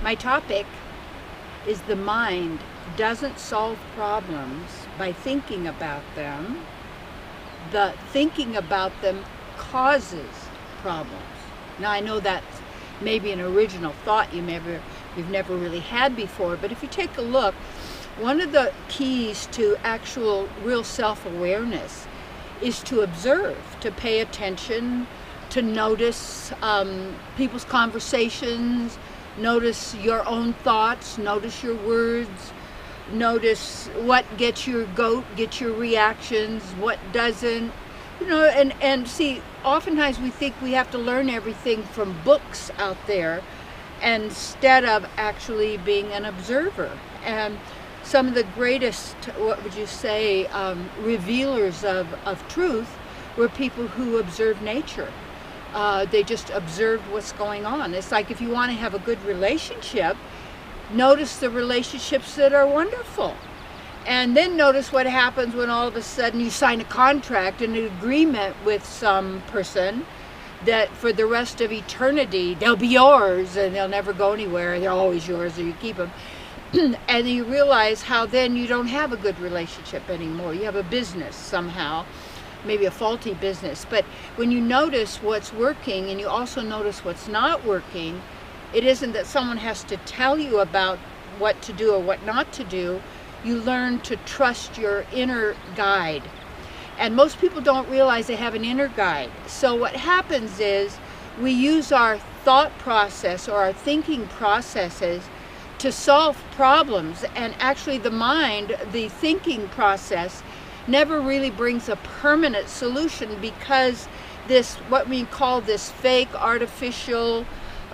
My topic is the mind doesn't solve problems by thinking about them. The thinking about them causes problems. Now I know that's maybe an original thought you've never really had before, but if you take a look, one of the keys to actual real self-awareness is to observe, to pay attention, to notice people's conversations, notice your own thoughts, notice your words, notice what gets your goat, gets your reactions, what doesn't, and see, oftentimes we think we have to learn everything from books out there instead of actually being an observer. And some of the greatest, what would you say, revealers of truth were people who observed nature. They just observed what's going on. It's like if you want to have a good relationship, notice the relationships that are wonderful. And then notice what happens when all of a sudden you sign a contract, an agreement with some person that for the rest of eternity, they'll be yours and they'll never go anywhere. They're always yours, or you keep them. And you realize how then you don't have a good relationship anymore. You have a business somehow, maybe a faulty business. But when you notice what's working and you also notice what's not working, it isn't that someone has to tell you about what to do or what not to do. You learn to trust your inner guide. And most people don't realize they have an inner guide. So what happens is we use our thought process or our thinking processes to solve problems, and actually the mind, the thinking process, never really brings a permanent solution, because this, what we call this fake, artificial,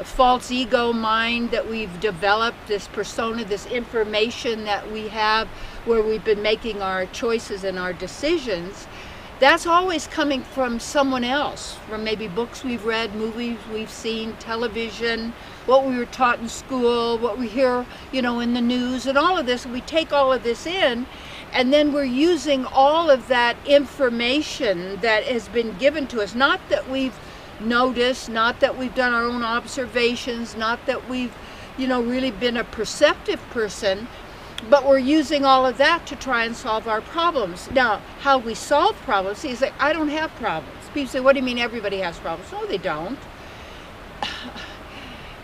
false ego mind that we've developed, this persona, this information that we have where we've been making our choices and our decisions, that's always coming from someone else, from maybe books we've read, movies we've seen, television, what we were taught in school, what we hear, in the news, and all of this. We take all of this in, and then we're using all of that information that has been given to us. Not that we've noticed, not that we've done our own observations, not that we've, really been a perceptive person, but we're using all of that to try and solve our problems. Now, how we solve problems, see, it's like, I don't have problems. People say, what do you mean everybody has problems? No, they don't.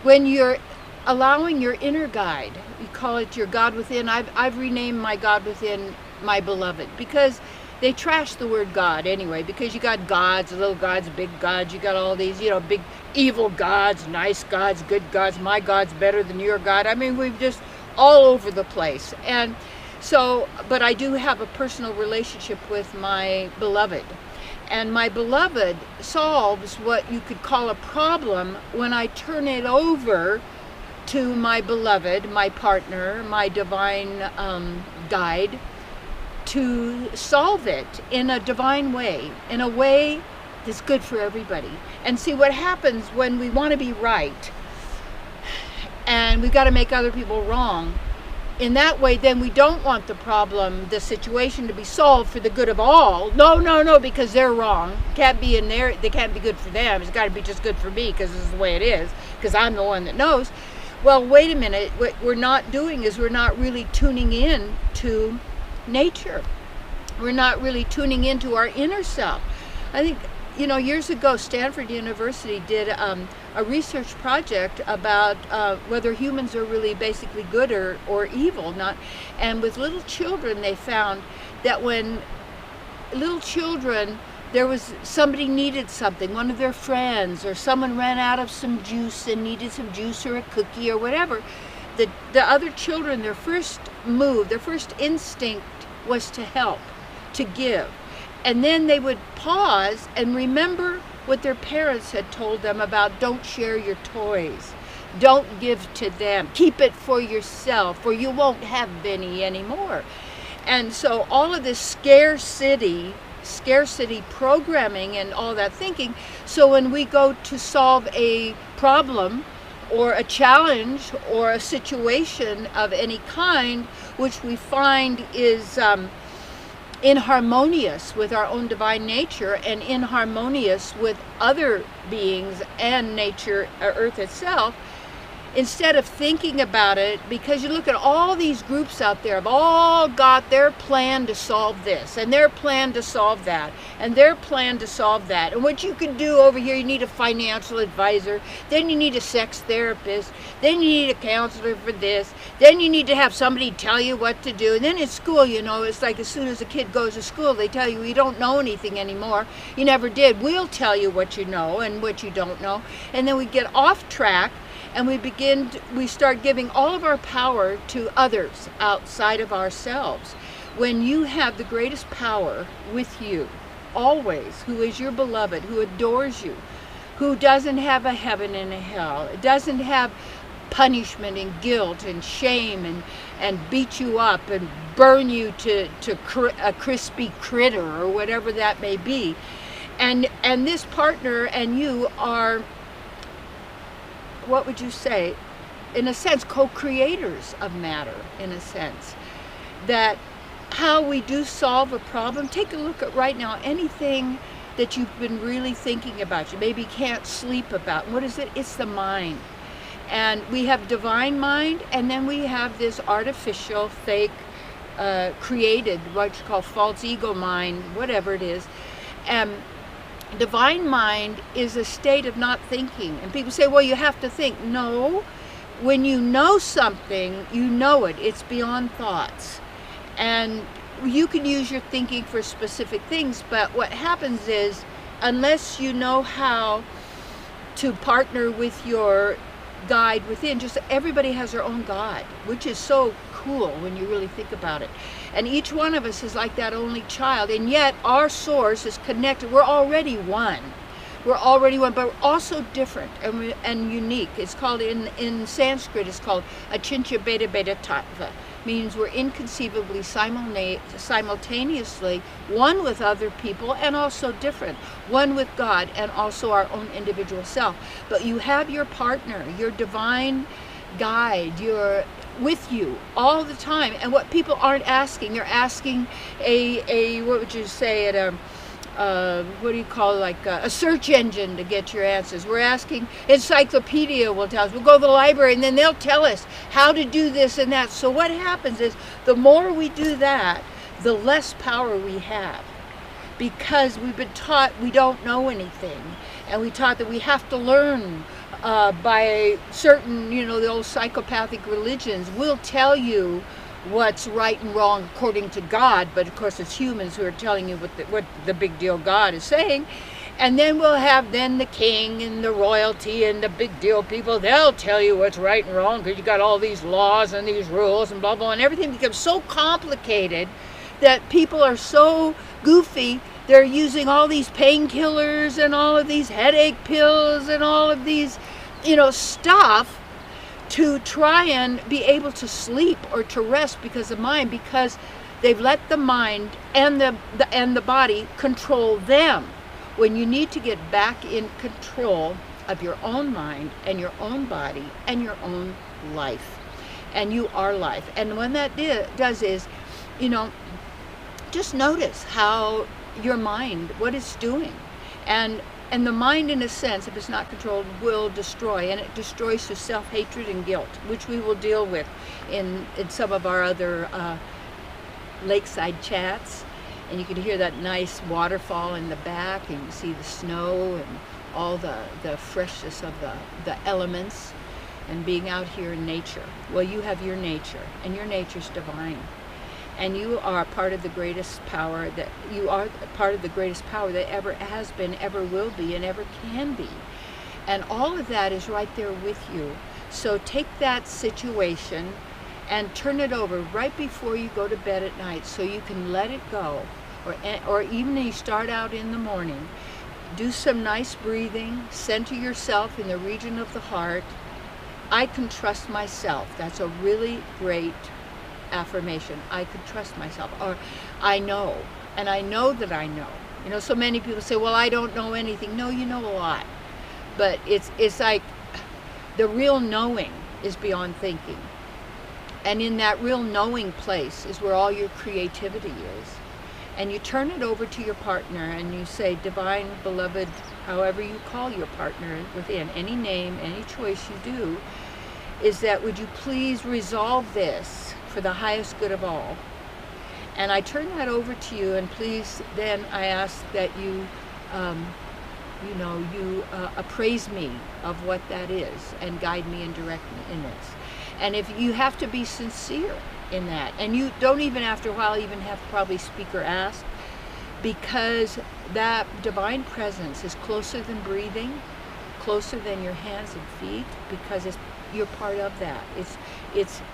When you're allowing your inner guide, you call it your God within. I've renamed my God within my beloved, because they trash the word God anyway, because you got gods, little gods, big gods, you got all these, big evil gods, nice gods, good gods, my God's better than your God. I mean, we've just all over the place. And so, but I do have a personal relationship with my beloved. And my beloved solves what you could call a problem when I turn it over to my beloved, my partner, my divine guide, to solve it in a divine way, in a way that's good for everybody. And see, what happens when we want to be right and we've got to make other people wrong, in that way, then we don't want the problem, the situation, to be solved for the good of all. No, because they're wrong. Can't be in there. They can't be good for them. It's got to be just good for me, because this is the way it is, because I'm the one that knows. Well, wait a minute. What we're not doing is we're not really tuning in to nature. We're not really tuning into our inner self. I think, years ago, Stanford University did a research project about whether humans are really basically good or evil. And with little children, they found that when little children, there was somebody needed something, one of their friends, or someone ran out of some juice and needed some juice or a cookie or whatever, the other children, their first move, their first instinct was to help, to give. And then they would pause and remember what their parents had told them about, don't share your toys, don't give to them, keep it for yourself, or you won't have any anymore. And so all of this scarcity programming and all that thinking, so when we go to solve a problem or a challenge or a situation of any kind, which we find is inharmonious with our own divine nature and inharmonious with other beings and nature, Earth itself, instead of thinking about it, because you look at all these groups out there have all got their plan to solve this and their plan to solve that and their plan to solve that. And what you can do over here, you need a financial advisor, then you need a sex therapist, then you need a counselor for this, then you need to have somebody tell you what to do. And then in school, you know, it's like as soon as a kid goes to school, they tell you don't know anything anymore. You never did. We'll tell you what you know and what you don't know. And then we get off track, and we start giving all of our power to others outside of ourselves. When you have the greatest power with you, always, who is your beloved, who adores you, who doesn't have a heaven and a hell, doesn't have punishment and guilt and shame and beat you up and burn you to a crispy critter or whatever that may be. And this partner and you are, what would you say, in a sense, co-creators of matter, in a sense. That how we do solve a problem, take a look at right now, anything that you've been really thinking about, you maybe can't sleep about. What is it? It's the mind. And we have divine mind, and then we have this artificial, fake, created, what you call false ego mind, whatever it is. Divine mind is a state of not thinking. And people say, well, you have to think. No, when you know something, you know it. It's beyond thoughts. And you can use your thinking for specific things, but what happens is, unless you know how to partner with your guide within, just everybody has their own God, which is so cool when you really think about it. And each one of us is like that only child, and yet our source is connected. We're already one. We're already one, but we're also different and unique. It's called, in Sanskrit, it's called Achintya Beta Beta Tattva. Means we're inconceivably simultaneously one with other people and also different. One with God and also our own individual self. But you have your partner, your divine guide, you're with you all the time. And what people aren't asking, they're asking a what would you say, at a what do you call it, like a search engine to get your answers. We're asking, encyclopedia will tell us. We'll go to the library and then they'll tell us how to do this and that. So what happens is, the more we do that, the less power we have. Because we've been taught we don't know anything. And we taught that we have to learn by certain, you know, the old psychopathic religions will tell you what's right and wrong according to God, but of course it's humans who are telling you what the big deal God is saying. And then we'll have the king and the royalty and the big deal people, they'll tell you what's right and wrong, because you got all these laws and these rules and blah blah, and everything becomes so complicated that people are so goofy, they're using all these painkillers and all of these headache pills and all of these, you know, stuff to try and be able to sleep or to rest, because of mind, because they've let the mind and the body control them, when you need to get back in control of your own mind and your own body and your own life. And you are life. And when that does is, you know, just notice how your mind, what it's doing. And the mind, in a sense, if it's not controlled, will destroy. And it destroys through self-hatred and guilt, which we will deal with in some of our other lakeside chats. And you can hear that nice waterfall in the back, and you see the snow and all the freshness of the elements and being out here in nature. Well, you have your nature, and your nature's divine. And you are part of the greatest power that ever has been, ever will be, and ever can be. And all of that is right there with you. So take that situation and turn it over right before you go to bed at night, so you can let it go. Or even you start out in the morning. Do some nice breathing, center yourself in the region of the heart. I can trust myself. That's a really great affirmation. I can trust myself. Or I know, and I know that I know. You know, so many people say, well, I don't know anything. No, you know a lot. But it's like the real knowing is beyond thinking. And in that real knowing place is where all your creativity is. And you turn it over to your partner and you say, divine, beloved, however you call your partner within, any name, any choice you do, is that would you please resolve this for the highest good of all? And I turn that over to you, and please, then I ask that you, appraise me of what that is and guide me and direct me in this. And if you have to be sincere in that, and you don't even after a while even have to probably speak or ask, because that divine presence is closer than breathing, closer than your hands and feet, because you're part of that. It's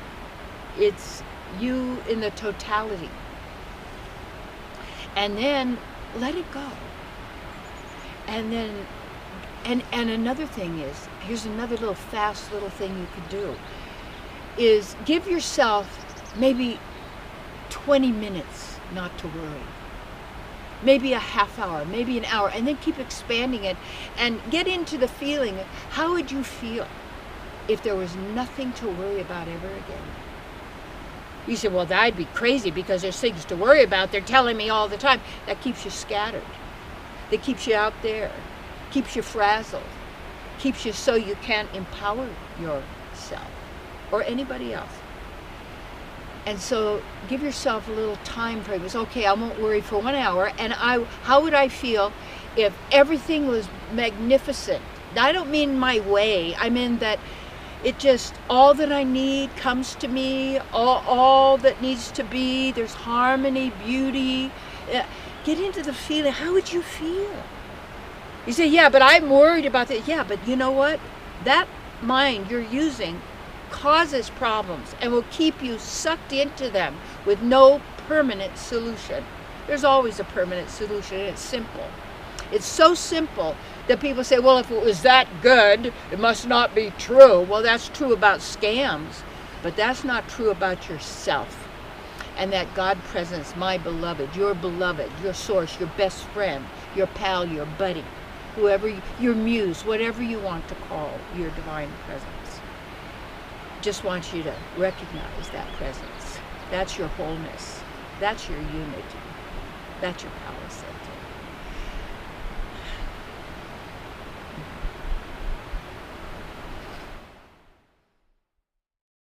you in the totality. And then let it go. And then, and another thing is, here's another little fast little thing you could do, is give yourself maybe 20 minutes not to worry. Maybe a half hour, maybe an hour, and then keep expanding it and get into the feeling of how would you feel if there was nothing to worry about ever again? You say, well, that'd be crazy because there's things to worry about. They're telling me all the time. That keeps you scattered. That keeps you out there, keeps you frazzled, keeps you so you can't empower yourself or anybody else. And so give yourself a little time frame. It's okay, I won't worry for 1 hour. And how would I feel if everything was magnificent? I don't mean my way. I mean that it just, all that I need comes to me, all that needs to be. There's harmony, beauty. Get into the feeling. How would you feel? You say, yeah, but I'm worried about that. Yeah, but you know what? That mind you're using causes problems and will keep you sucked into them with no permanent solution. There's always a permanent solution, and it's simple. It's so simple that people say, well, if it was that good, it must not be true. Well, that's true about scams, but that's not true about yourself. And that God presence, my beloved, your source, your best friend, your pal, your buddy, whoever, your muse, whatever you want to call your divine presence. Just want you to recognize that presence. That's your wholeness. That's your unity. That's your power center.